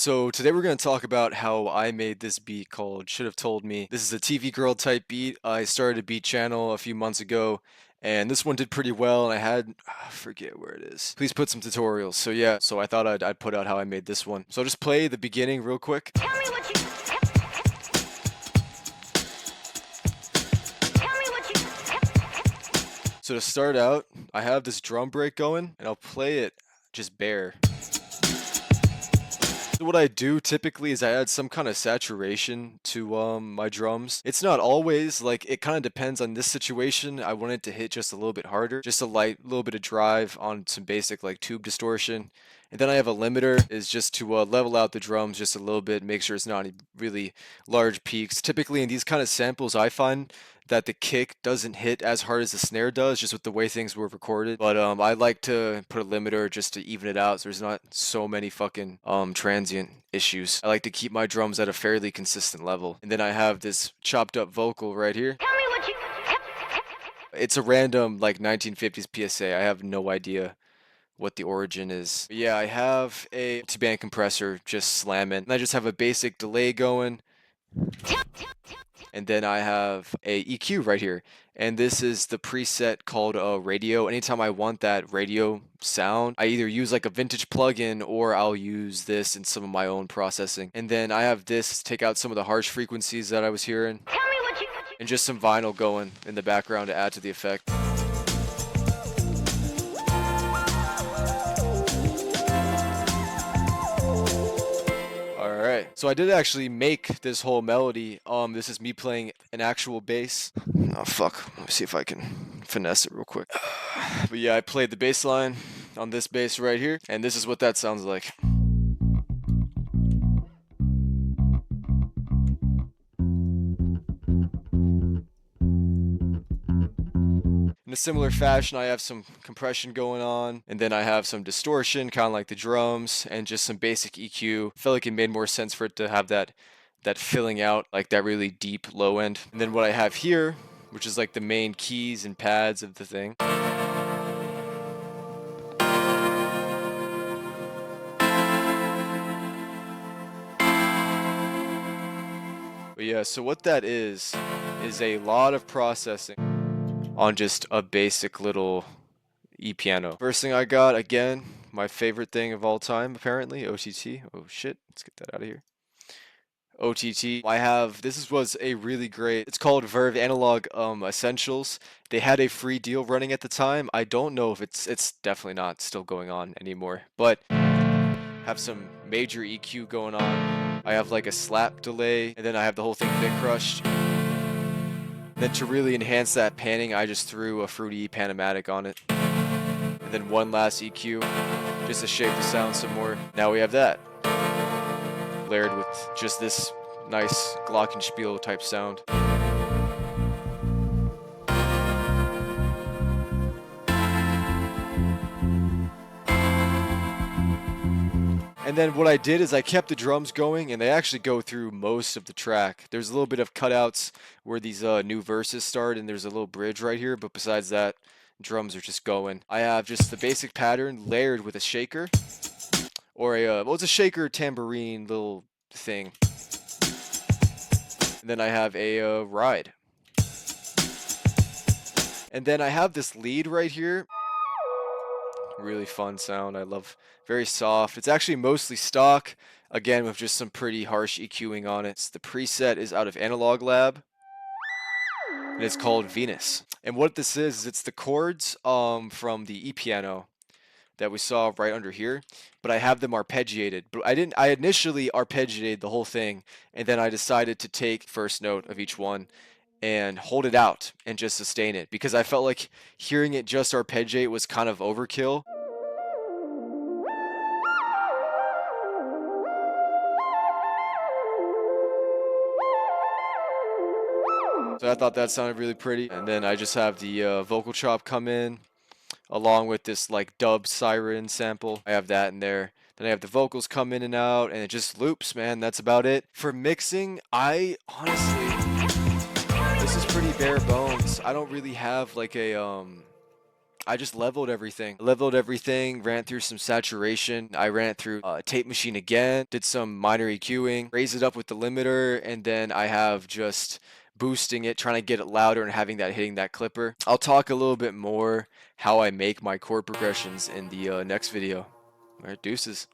So today we're going to talk about how I made this beat called Should Have Told Me. This is a TV girl type beat. I started a beat channel a few months ago and this one did pretty well and I had, I forget where it is. Please put some tutorials. So yeah, so I thought I'd put out how I made this one. So I'll just play the beginning real quick. Tell me what you So to start out, I have this drum break going and I'll play it just bare. So what I do typically is I add some kind of saturation to my drums. It's not always, like, it kind of depends on this situation. I want it to hit just a little bit harder, just a little bit of drive on some basic like tube distortion. And then I have a limiter, is just to level out the drums just a little bit, make sure it's not any really large peaks. Typically in these kind of samples I find that the kick doesn't hit as hard as the snare does, just with the way things were recorded. But I like to put a limiter just to even it out so there's not so many fucking transient issues. I like to keep my drums at a fairly consistent level. And then I have this chopped up vocal right here. tell me what you It's a random like 1950s PSA. I have no idea what the origin is. But yeah, I have a multi-band compressor just slamming. And I just have a basic delay going. And then I have a EQ right here. And this is the preset called radio. Anytime I want that radio sound, I either use like a vintage plugin or I'll use this in some of my own processing. And then I have this take out some of the harsh frequencies that I was hearing. tell me what you And just some vinyl going in the background to add to the effect. Alright, so I did actually make this whole melody. This is me playing an actual bass. Oh fuck, let me see if I can finesse it real quick. But yeah, I played the bass line on this bass right here, and this is what that sounds like. In a similar fashion, I have some compression going on, and then I have some distortion, kind of like the drums, and just some basic EQ. I felt like it made more sense for it to have that filling out, like that really deep low end. And then what I have here, which is like the main keys and pads of the thing. But yeah, so what that is a lot of processing on just a basic little E-piano. First thing I got, again, my favorite thing of all time, apparently, OTT. Oh shit, let's get that out of here. OTT. Was a really great, it's called Verve Analog Essentials. They had a free deal running at the time. I don't know if it's definitely not still going on anymore, but have some major EQ going on. I have like a slap delay, and then I have the whole thing bit crushed. Then to really enhance that panning, I just threw a Fruity Panomatic on it. And then one last EQ, just to shape the sound some more. Now we have that. Layered with just this nice glockenspiel type sound. And then what I did is I kept the drums going, and they actually go through most of the track. There's a little bit of cutouts where these new verses start, and there's a little bridge right here, but besides that, drums are just going. I have just the basic pattern layered with a shaker, or it's a shaker tambourine little thing. And then I have a ride. And then I have this lead right here. Really fun sound. I love, very soft. It's actually mostly stock, again with just some pretty harsh EQing on it. The preset is out of Analog Lab, and it's called Venus. And what this is it's the chords from the E-piano that we saw right under here, but I have them arpeggiated. But I initially arpeggiated the whole thing, and then I decided to take first note of each one and hold it out and just sustain it, because I felt like hearing it just arpeggiate was kind of overkill. So I thought that sounded really pretty. And then I just have the vocal chop come in along with this like dub siren sample. I have that in there. Then I have the vocals come in and out, and it just loops, man. That's about it. For mixing, I honestly, this is pretty bare bones. I don't really have like a I just leveled everything. Leveled everything, ran through some saturation. I ran through tape machine again, did some minor EQing, raised it up with the limiter, and then I have just boosting it, trying to get it louder and having that hitting that clipper. I'll talk a little bit more how I make my chord progressions in the next video. All right, deuces.